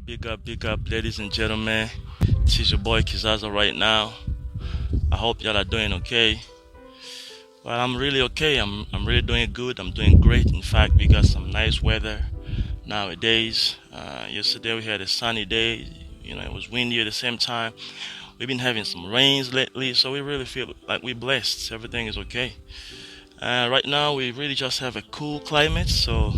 Big up, ladies and gentlemen. This is your boy Kizaza right now. I hope y'all are doing okay. Well, I'm really okay. I'm really doing good. I'm doing great. In fact, we got some nice weather nowadays. Yesterday we had a sunny day. It was windy at the same time. We've been having some rains lately, so we really feel like we're blessed. Everything is okay. Right now we really just have a cool climate, so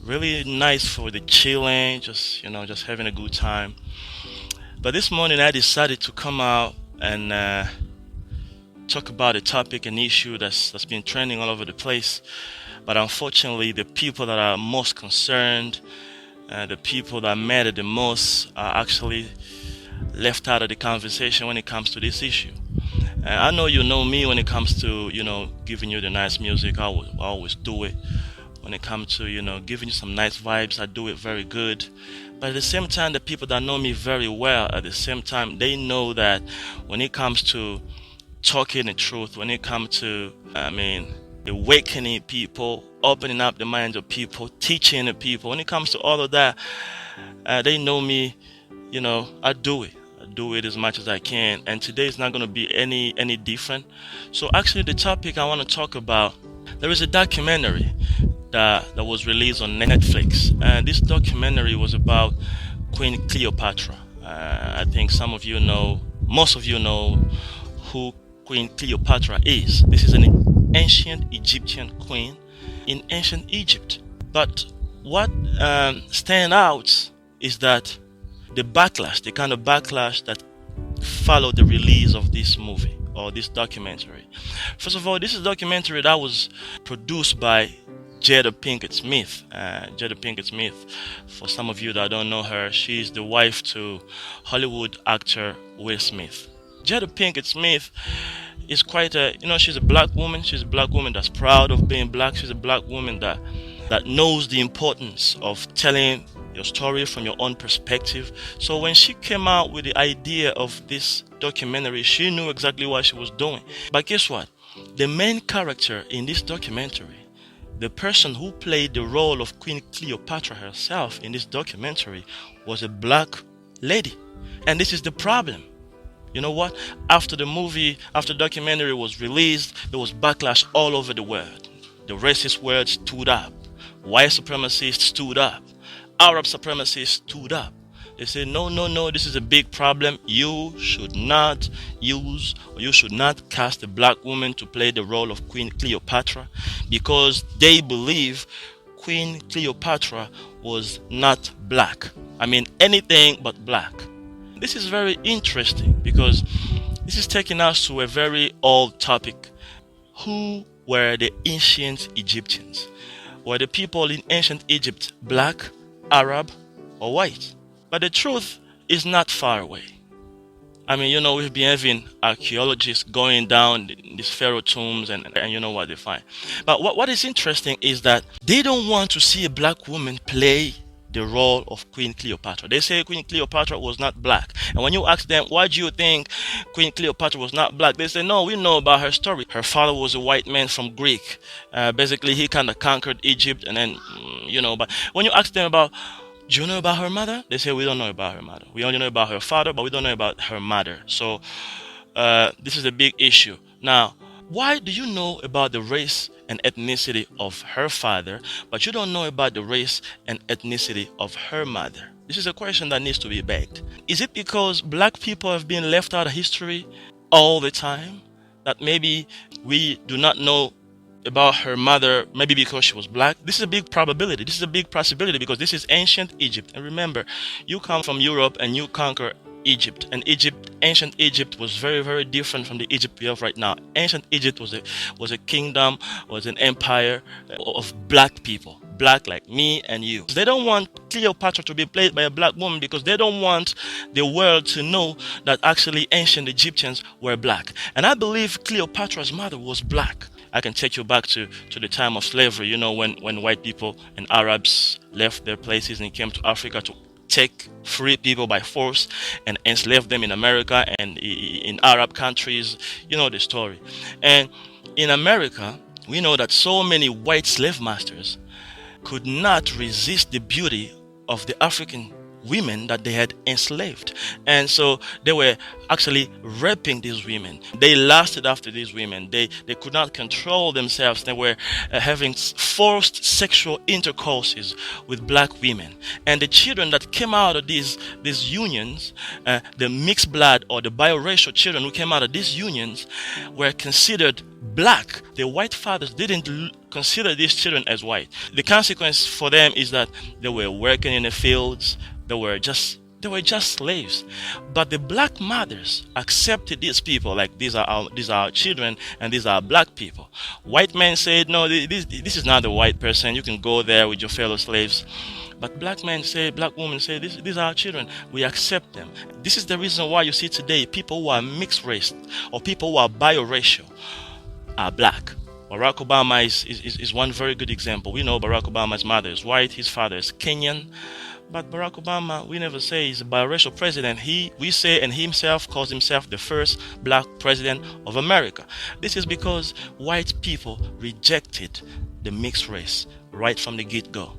really nice for the chilling, just having a good time. But this morning I decided to come out and talk about a topic, an issue that's been trending all over the place. But unfortunately, the people that are most concerned, the people that matter the most, are actually left out of the conversation when it comes to this issue. I know you know me when it comes to giving you the nice music. I always do it. When it comes to giving you some nice vibes, I do it very good. But at the same time, the people that know me very well, at the same time, they know that when it comes to talking the truth, when it comes to awakening people, opening up the minds of people, teaching the people, when it comes to all of that, they know me. I do it. I do it as much as I can. And today is not going to be any different. So actually, the topic I want to talk about, there is a documentary that was released on Netflix, and this documentary was about Queen Cleopatra. I think most of you know who Queen Cleopatra is. This is an ancient Egyptian queen in ancient Egypt. But what stands out is that the kind of backlash that followed the release of this movie or this documentary. First of all, this is a documentary that was produced by Jada Pinkett Smith. Jada Pinkett Smith, for some of you that don't know her, she's the wife to Hollywood actor Will Smith. Jada Pinkett Smith is she's a black woman. She's a black woman that's proud of being black. She's a black woman that knows the importance of telling your story from your own perspective. So when she came out with the idea of this documentary, she knew exactly what she was doing. But guess what? The main character in this documentary, the person who played the role of Queen Cleopatra herself in this documentary, was a black lady. And this is the problem. You know what? After the documentary was released, there was backlash all over the world. The racist world stood up. White supremacists stood up. Arab supremacists stood up. They said, no, this is a big problem. You should not cast a black woman to play the role of Queen Cleopatra, because they believe Queen Cleopatra was not black. Anything but black. This is very interesting because this is taking us to a very old topic. Who were the ancient Egyptians? Were the people in ancient Egypt black, Arab, or white? But the truth is not far away. We've been having archaeologists going down these pharaoh tombs and you know what they find. But what is interesting is that they don't want to see a black woman play the role of Queen Cleopatra. They say Queen Cleopatra was not black. And when you ask them, why do you think Queen Cleopatra was not black? They say, no, we know about her story. Her father was a white man from Greek. Basically, he kind of conquered Egypt and then, but when you ask them about, do you know about her mother? They say, we don't know about her mother. We only know about her father, but we don't know about her mother. So this is a big issue. Now, why do you know about the race and ethnicity of her father, but you don't know about the race and ethnicity of her mother? This is a question that needs to be begged. Is it because black people have been left out of history all the time, that maybe we do not know about her mother, maybe because she was black? This is a big probability. This is a big possibility because this is ancient Egypt. And remember, you come from Europe and you conquer Egypt. And ancient Egypt was very, very different from the Egypt we have right now. Ancient Egypt was a kingdom, was an empire of black people. Black like me and you. They don't want Cleopatra to be played by a black woman because they don't want the world to know that actually ancient Egyptians were black. And I believe Cleopatra's mother was black. I can take you back to the time of slavery, when white people and Arabs left their places and came to Africa to take free people by force and enslave them in America and in Arab countries. You know the story. And in America, we know that so many white slave masters could not resist the beauty of the African women that they had enslaved. And so they were actually raping these women. They lusted after these women. They could not control themselves. They were having forced sexual intercourses with black women. And the children that came out of these unions, the mixed blood or the biracial children who came out of these unions, were considered black. The white fathers didn't consider these children as white. The consequence for them is that they were working in the fields. They were just slaves. But the black mothers accepted these people, like these are our children and these are black people. White men said, no, this is not a white person. You can go there with your fellow slaves. But black women say, these are our children. We accept them. This is the reason why you see today people who are mixed race or people who are biracial are black. Barack Obama is one very good example. We know Barack Obama's mother is white, his father is Kenyan. But Barack Obama, we never say he's a biracial president. We say, and he himself calls himself the first black president of America. This is because white people rejected the mixed race right from the get-go.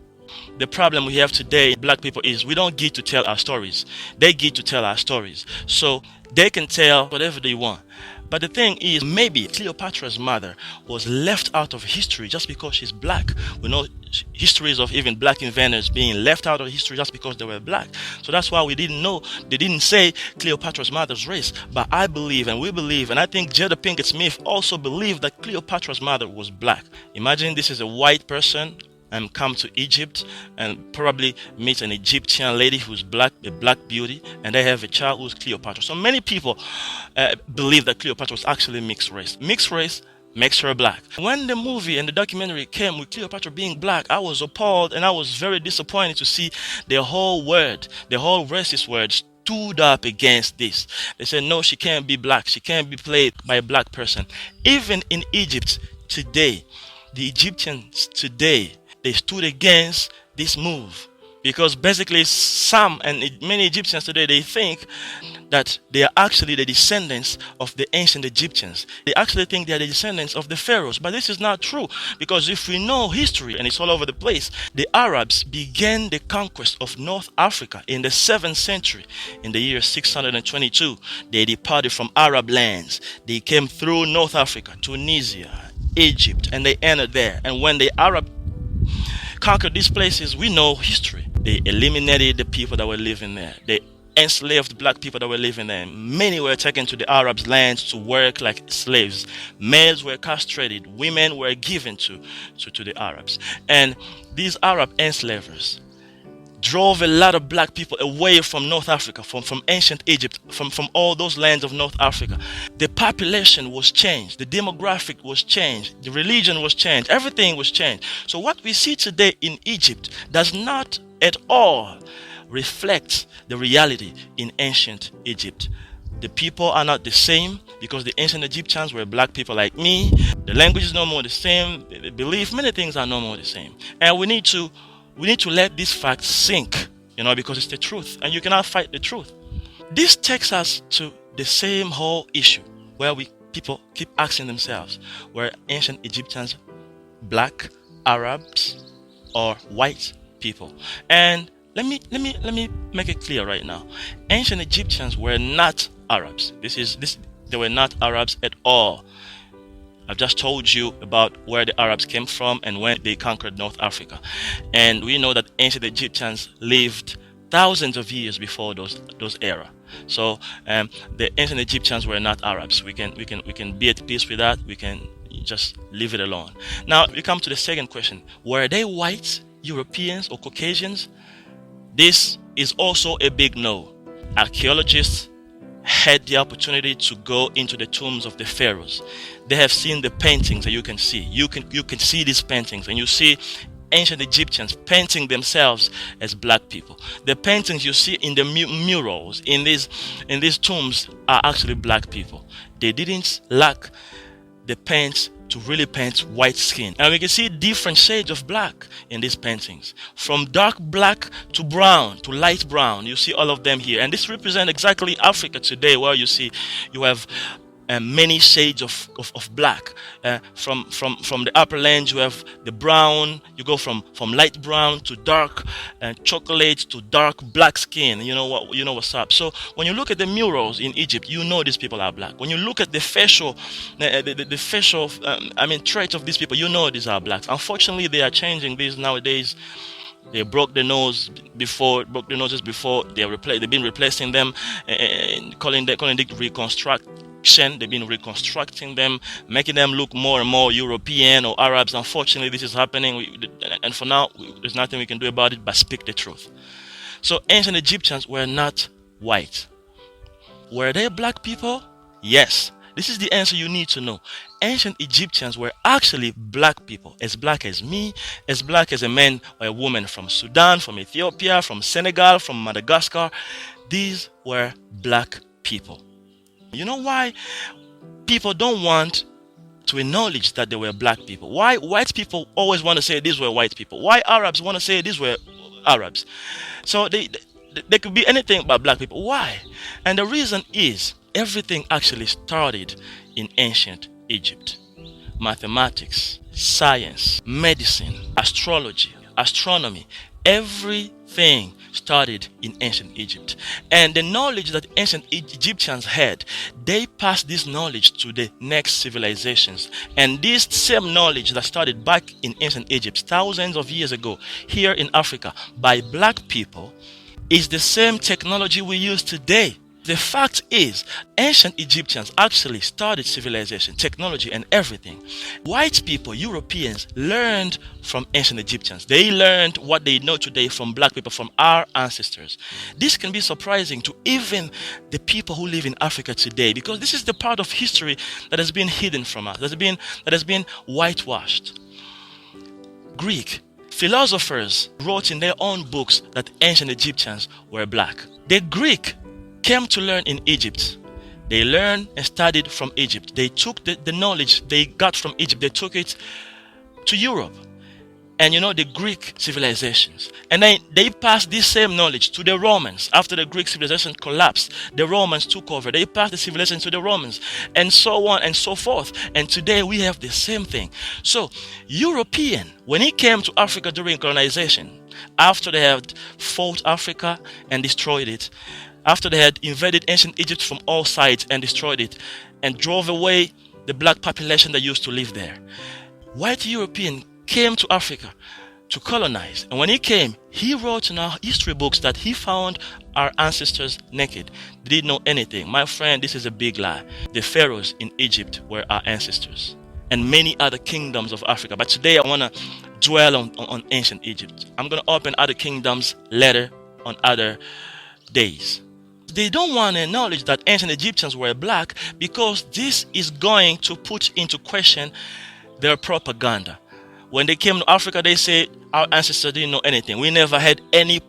The problem we have today, black people, is we don't get to tell our stories. They get to tell our stories. So they can tell whatever they want. But the thing is, maybe Cleopatra's mother was left out of history just because she's black. We know histories of even black inventors being left out of history just because they were black. So that's why we didn't know. They didn't say Cleopatra's mother's race. But I believe, and we believe, and I think Jada Pinkett Smith also believed that Cleopatra's mother was black. Imagine this is a white person and come to Egypt and probably meet an Egyptian lady who's black, a black beauty, and they have a child who's Cleopatra. So many people believe that Cleopatra was actually mixed race. Mixed race makes her black. When the movie and the documentary came with Cleopatra being black, I was appalled and I was very disappointed to see the whole racist word stood up against this. They said, no, she can't be black. She can't be played by a black person. Even in Egypt today, the Egyptians today, they stood against this move because basically many Egyptians today, they think that they are actually the descendants of the ancient Egyptians. They actually think they are the descendants of the pharaohs, but this is not true, because if we know history, and it's all over the place, the Arabs began the conquest of North Africa in the 7th century. In the year 622, they departed from Arab lands. They came through North Africa, Tunisia, Egypt, and they entered there. And when the Arab conquered these places, we know history. They eliminated the people that were living there. They enslaved black people that were living there. Many were taken to the Arabs' lands to work like slaves. Males were castrated. Women were given to the Arabs. And these Arab enslavers drove a lot of black people away from North Africa, from ancient Egypt, from all those lands of North Africa. The population was changed, the demographic was changed, the religion was changed, everything was changed. So what we see today in Egypt does not at all reflect the reality in ancient Egypt. The people are not the same because the ancient Egyptians were black people like me. The language is no more the same. The belief, many things are no more the same. And we need to let this fact sink, because it's the truth, and you cannot fight the truth. This takes us to the same whole issue where people keep asking themselves, were ancient Egyptians black, Arabs, or white people? And let me make it clear right now. Ancient Egyptians were not Arabs. They were not Arabs at all. I've just told you about where the Arabs came from and when they conquered North Africa. And we know that ancient Egyptians lived thousands of years before those era. So the ancient Egyptians were not Arabs. We can be at peace with that. We can just leave it alone. Now we come to the second question. Were they white, Europeans, or Caucasians? This is also a big no. Archaeologists had the opportunity to go into the tombs of the pharaohs. They have seen the paintings that you can see. You can see these paintings, and you see ancient Egyptians painting themselves as black people. The paintings you see in the murals in these tombs are actually black people. They didn't lack the paint to really paint white skin. And we can see different shades of black in these paintings. From dark black to brown, to light brown. You see all of them here. And this represents exactly Africa today, where you have many shades of black. From the upper land, you have the brown. You go from light brown to dark chocolate to dark black skin. You know what's up. So when you look at the murals in Egypt, you know these people are black. When you look at the facial traits of these people, you know these are blacks. Unfortunately, they are changing these nowadays. They broke the noses before. They've been replacing them and calling it reconstruction. They've been reconstructing them, making them look more and more European or Arabs. Unfortunately, this is happening, and for now, there's nothing we can do about it but speak the truth. So ancient Egyptians were not white. Were they black people? Yes. This is the answer you need to know. Ancient Egyptians were actually black people, as black as me, as black as a man or a woman from Sudan, from Ethiopia, from Senegal, from Madagascar. These were black people. You know why people don't want to acknowledge that they were black people? Why white people always want to say these were white people? Why Arabs want to say these were Arabs? So they could be anything but black people. Why? And the reason is, everything actually started in ancient Egypt. Mathematics, science, medicine, astrology, astronomy, everything started in ancient Egypt. And the knowledge that ancient Egyptians had, they passed this knowledge to the next civilizations. And this same knowledge that started back in ancient Egypt thousands of years ago here in Africa by black people is the same technology we use today. The fact is, ancient Egyptians actually started civilization, technology, and everything. White people, Europeans, learned from ancient Egyptians. They learned what they know today from black people, from our ancestors. This can be surprising to even the people who live in Africa today, because this is the part of history that has been hidden from us, that has been whitewashed. Greek philosophers wrote in their own books that ancient Egyptians were black. The Greek came to learn in Egypt. They learned and studied from Egypt. They took the knowledge they got from Egypt, they took it to Europe. And the Greek civilizations. And then they passed this same knowledge to the Romans. After the Greek civilization collapsed, the Romans took over. They passed the civilization to the Romans, and so on and so forth. And today we have the same thing. So European, when he came to Africa during colonization, after they had fought Africa and destroyed it, after they had invaded ancient Egypt from all sides and destroyed it and drove away the black population that used to live there, white European came to Africa to colonize. And when he came, he wrote in our history books that he found our ancestors naked. They didn't know anything. My friend, this is a big lie. The pharaohs in Egypt were our ancestors, and many other kingdoms of Africa. But today I want to dwell on ancient Egypt. I'm going to open other kingdoms later on other days. They don't want to acknowledge that ancient Egyptians were black because this is going to put into question their propaganda. When they came to Africa, they said our ancestors didn't know anything. We never had any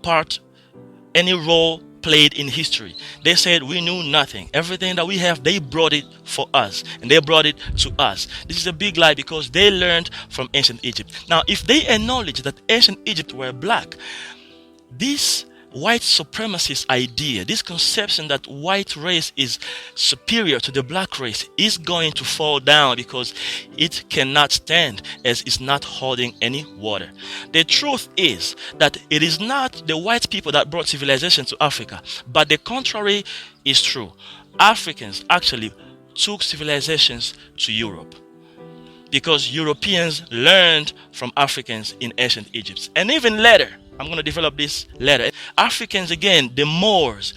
role played in history. They said we knew nothing. Everything that we have, they brought it for us, and they brought it to us. This is a big lie because they learned from ancient Egypt. Now, if they acknowledge that ancient Egypt were black, this white supremacist idea, this conception that white race is superior to the black race, is going to fall down because it cannot stand, as it's not holding any water. The truth is that it is not the white people that brought civilization to Africa, but the contrary is true. Africans actually took civilizations to Europe because Europeans learned from Africans in ancient Egypt. And even later, I'm going to develop this later, Africans, again, the Moors,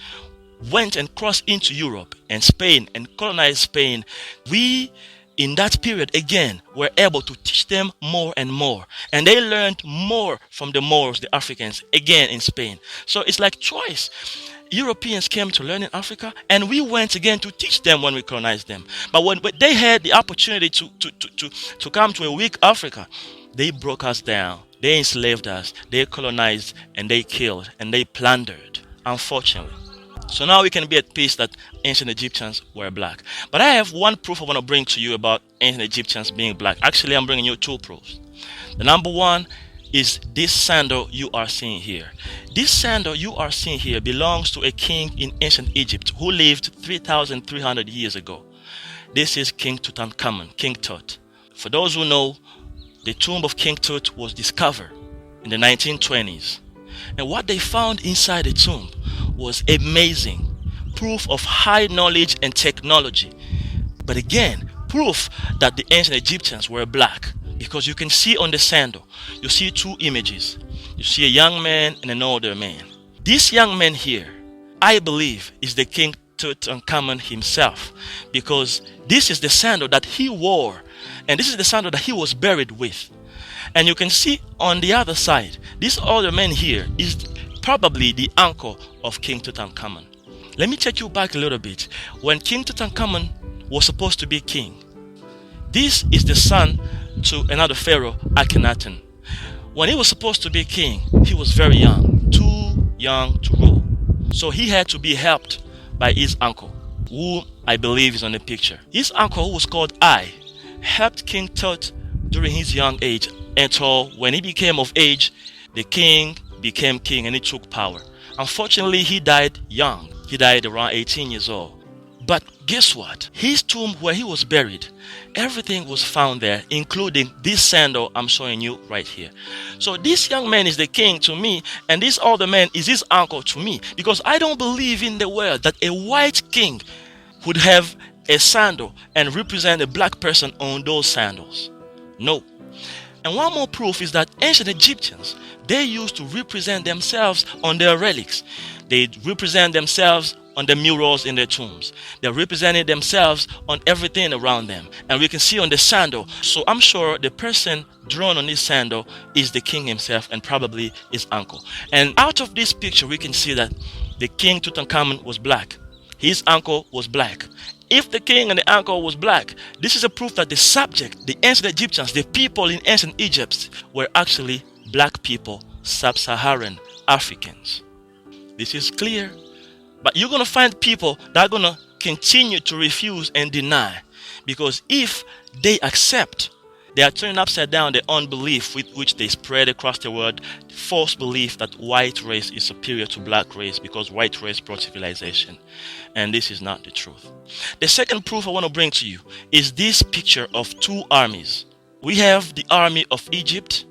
went and crossed into Europe and Spain and colonized Spain. We, in that period, again, were able to teach them more and more. And they learned more from the Moors, the Africans, again in Spain. So it's like choice. Europeans came to learn in Africa, and we went again to teach them when we colonized them. But when they had the opportunity to come to a weak Africa, they broke us down. They enslaved us, they colonized, and they killed, and they plundered, unfortunately. So now we can be at peace that ancient Egyptians were black. But I have one proof I want to bring to you about ancient Egyptians being black. Actually, I'm bringing you two proofs. The number one is this sandal you are seeing here. This sandal you are seeing here belongs to a king in ancient Egypt who lived 3,300 years ago. This is King Tutankhamun, King Tut. For those who know, the tomb of King Tut was discovered in the 1920s. And what they found inside the tomb was amazing. Proof of high knowledge and technology. But again, proof that the ancient Egyptians were black. Because you can see on the sandal, you see two images. You see a young man and an older man. This young man here, I believe, is the King Tutankhamun himself. Because this is the sandal that he wore. And this is the sandal that he was buried with. And you can see on the other side, this older man here is probably the uncle of King Tutankhamun. Let me take you back a little bit. When King Tutankhamun was supposed to be king, this is the son to another pharaoh, Akhenaten. When he was supposed to be king, he was very young, too young to rule. So he had to be helped by his uncle, who I believe is on the picture. His uncle, who was called Ai, helped King Tut during his young age until when he became of age, the king became king and he took power. Unfortunately, he died young. He died around 18 years old. But guess what? His tomb where he was buried, everything was found there, including this sandal I'm showing you right here. So this young man is the king to me, and this older man is his uncle to me, because I don't believe in the world that a white king would have a sandal and represent a black person on those sandals. No. And one more proof is that ancient Egyptians, they used to represent themselves on their relics. They represent themselves on the murals in their tombs. They represented themselves on everything around them. And we can see on the sandal. So I'm sure the person drawn on this sandal is the king himself and probably his uncle. And out of this picture, we can see that the King Tutankhamun was black. His uncle was black. If the king and the uncle was black, this is a proof that the subject, the ancient Egyptians, the people in ancient Egypt were actually black people, Sub-Saharan Africans. This is clear. But you're going to find people that are going to continue to refuse and deny. Because if they accept, they are turning upside down the unbelief with which they spread across the world, false belief that white race is superior to black race because white race brought civilization. And this is not the truth. The second proof I want to bring to you is this picture of two armies. We have the army of Egypt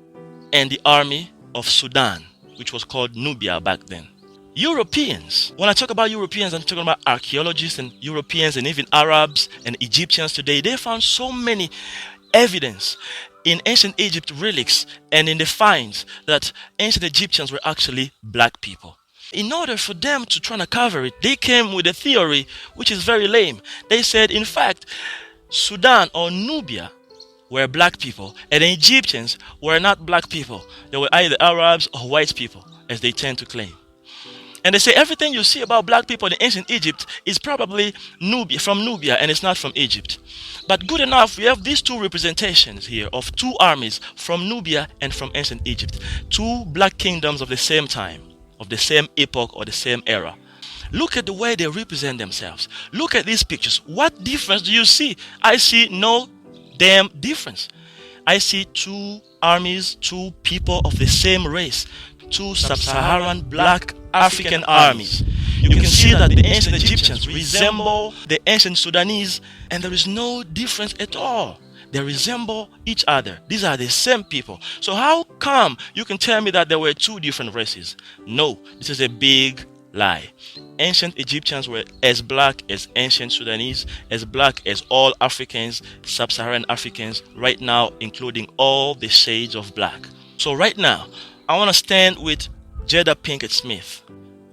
and the army of Sudan, which was called Nubia back then. Europeans, when I talk about Europeans, I'm talking about archaeologists and Europeans and even Arabs and Egyptians today. They found so many evidence in ancient Egypt relics and in the finds that ancient Egyptians were actually black people. In order for them to try to cover it, they came with a theory which is very lame. They said, in fact, Sudan or Nubia were black people and the Egyptians were not black people. They were either Arabs or white people, as they tend to claim. And they say everything you see about black people in ancient Egypt is probably from Nubia and it's not from Egypt. But good enough, we have these two representations here of two armies from Nubia and from ancient Egypt. Two black kingdoms of the same time, of the same epoch or the same era. Look at the way they represent themselves. Look at these pictures. What difference do you see? I see no damn difference. I see two armies, two people of the same race. Two Sub-Saharan black African armies. You can see that the ancient Egyptians resemble the ancient Sudanese, and there is no difference at all. They resemble each other. These are the same people. So how come you can tell me that there were two different races? No, this is a big lie. Ancient Egyptians were as black as ancient Sudanese, as black as all Africans, Sub-Saharan Africans, right now, including all the shades of black. So right now, I want to stand with Jada Pinkett Smith.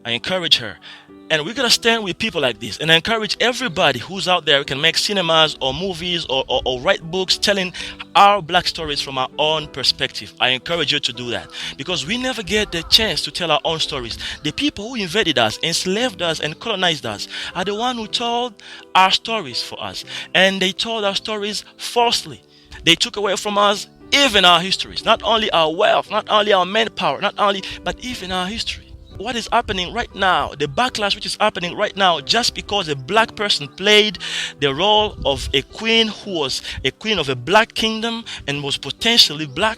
I encourage her. And we're going to stand with people like this. And I encourage everybody who's out there who can make cinemas or movies or write books telling our black stories from our own perspective. I encourage you to do that. Because we never get the chance to tell our own stories. The people who invaded us, enslaved us, and colonized us are the ones who told our stories for us. And they told our stories falsely. They took away from us even our histories. Not only our wealth, not only our manpower, but even our history. What is happening right now, the backlash which is happening right now, just because a black person played the role of a queen who was a queen of a black kingdom and was potentially black,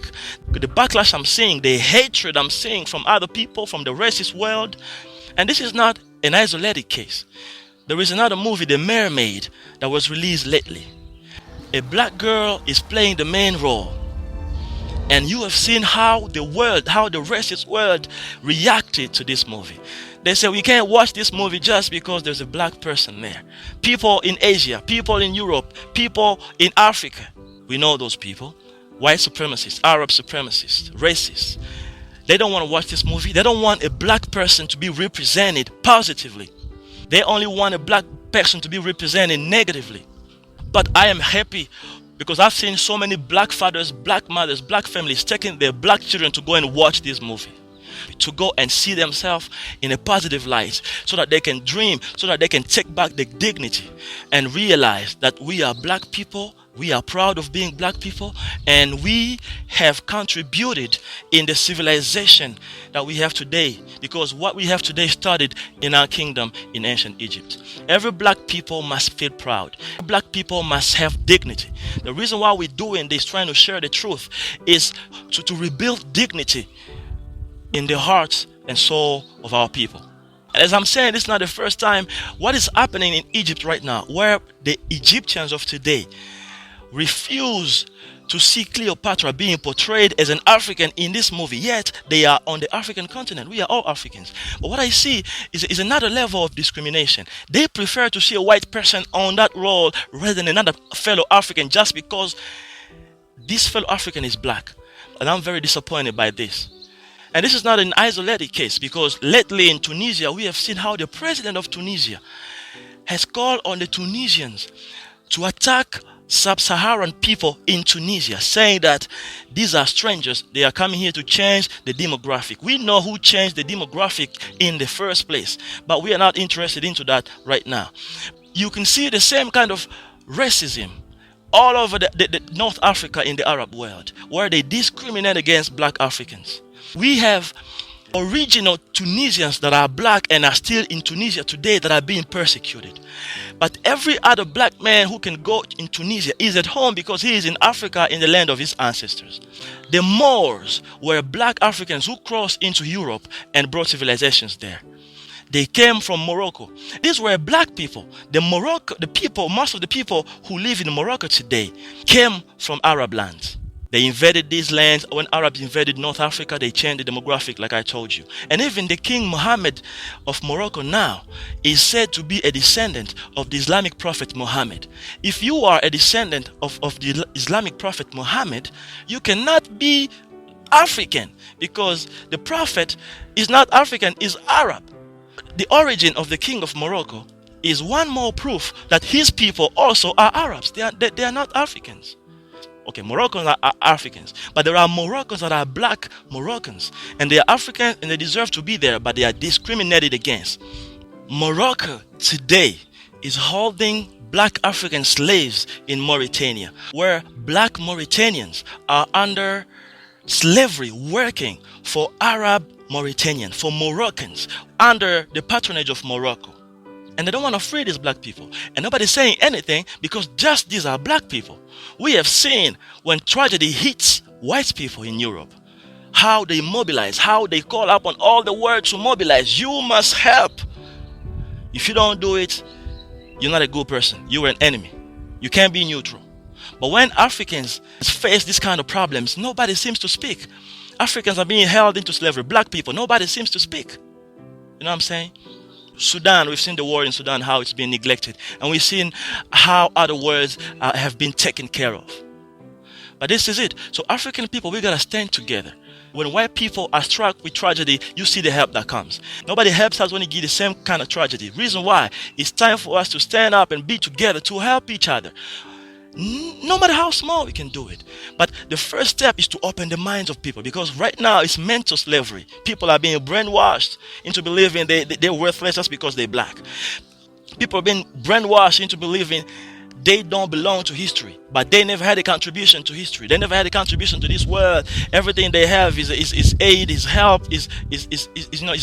the backlash I'm seeing, the hatred I'm seeing from other people, from the racist world, and this is not an isolated case. There is another movie, The Mermaid, that was released lately. A black girl is playing the main role. And you have seen how the racist world reacted to this movie. They say we can't watch this movie just because there's a black person there. People in Asia, people in Europe, people in Africa. We know those people. White supremacists, Arab supremacists, racists. They don't want to watch this movie. They don't want a black person to be represented positively. They only want a black person to be represented negatively. But I am happy because I've seen so many black fathers, black mothers, black families taking their black children to go and watch this movie, to go and see themselves in a positive light, so that they can dream, so that they can take back their dignity and realize that we are black people. We are proud of being black people, and we have contributed in the civilization that we have today, because what we have today started in our kingdom in ancient Egypt. Every black people must feel proud. Black people must have dignity. The reason why we're doing this, trying to share the truth, is to rebuild dignity in the hearts and soul of our people. And as I'm saying, this is not the first time. What is happening in Egypt right now, where the Egyptians of today refuse to see Cleopatra being portrayed as an African in this movie, yet they are on the African continent. We are all Africans. But what I see is another level of discrimination. They prefer to see a white person on that role rather than another fellow African, just because this fellow African is black. And I'm very disappointed by this. And this is not an isolated case, because lately in Tunisia, we have seen how the president of Tunisia has called on the Tunisians to attack Sub-Saharan people in Tunisia, saying that these are strangers. They are coming here to change the demographic. We know who changed the demographic in the first place, but we are not interested into that right now. You can see the same kind of racism all over the North Africa in the Arab world, where they discriminate against black Africans. We have original Tunisians that are black and are still in Tunisia today that are being persecuted. But every other black man who can go in Tunisia is at home because he is in Africa, in the land of his ancestors. The Moors were black Africans who crossed into Europe and brought civilizations there. They came from Morocco. These were black people. Most of the people who live in Morocco today came from Arab lands. They invaded these lands. When Arabs invaded North Africa, they changed the demographic, like I told you. And even the King Mohammed of Morocco now is said to be a descendant of the Islamic prophet Muhammad. If you are a descendant of the Islamic prophet Muhammad, you cannot be African, because the prophet is not African, is Arab. The origin of the King of Morocco is one more proof that his people also are Arabs. They are not Africans. Okay, Moroccans are Africans, but there are Moroccans that are black Moroccans, and they are African and they deserve to be there, but they are discriminated against. Morocco today is holding black African slaves in Mauritania, where black Mauritanians are under slavery, working for Arab Mauritanians, for Moroccans, under the patronage of Morocco. And they don't want to free these black people. And nobody's saying anything, because just these are black people. We have seen when tragedy hits white people in Europe, how they mobilize, how they call upon all the world to mobilize. You must help. If you don't do it, you're not a good person. You're an enemy. You can't be neutral. But when Africans face this kind of problems, nobody seems to speak. Africans are being held into slavery. Black people, nobody seems to speak. You know what I'm saying? Sudan, we've seen the war in Sudan, how it's been neglected. And we've seen how other worlds have been taken care of. But this is it. So African people, we got to stand together. When white people are struck with tragedy, you see the help that comes. Nobody helps us when you get the same kind of tragedy. Reason why? It's time for us to stand up and be together to help each other. No matter how small, we can do it. But the first step is to open the minds of people, because right now it's mental slavery. People are being brainwashed into believing they're worthless just because they're black. People are being brainwashed into believing they don't belong to history, but they never had a contribution to history. They never had a contribution to this world. Everything they have is aid, is help, is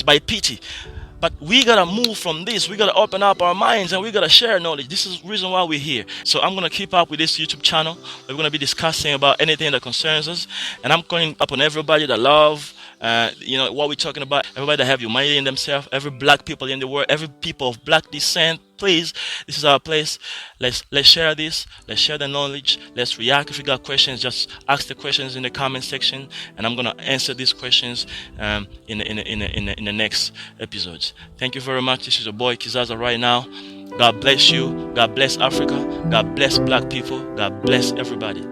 by pity. But we gotta move from this. We gotta open up our minds and we gotta share knowledge. This is the reason why we're here. So I'm gonna keep up with this YouTube channel. We're gonna be discussing about anything that concerns us, and I'm calling upon everybody that love, what we're talking about. Everybody that have humanity in themselves. Every black people in the world. Every people of black descent. please, this is our place. Let's share this. Let's share the knowledge. Let's react. If you got questions, just ask the questions in the comment section, and I'm gonna answer these questions in the next episodes. Thank you very much. This is your boy Kizaza right now. God bless you. God bless Africa. God bless Black people. God bless everybody.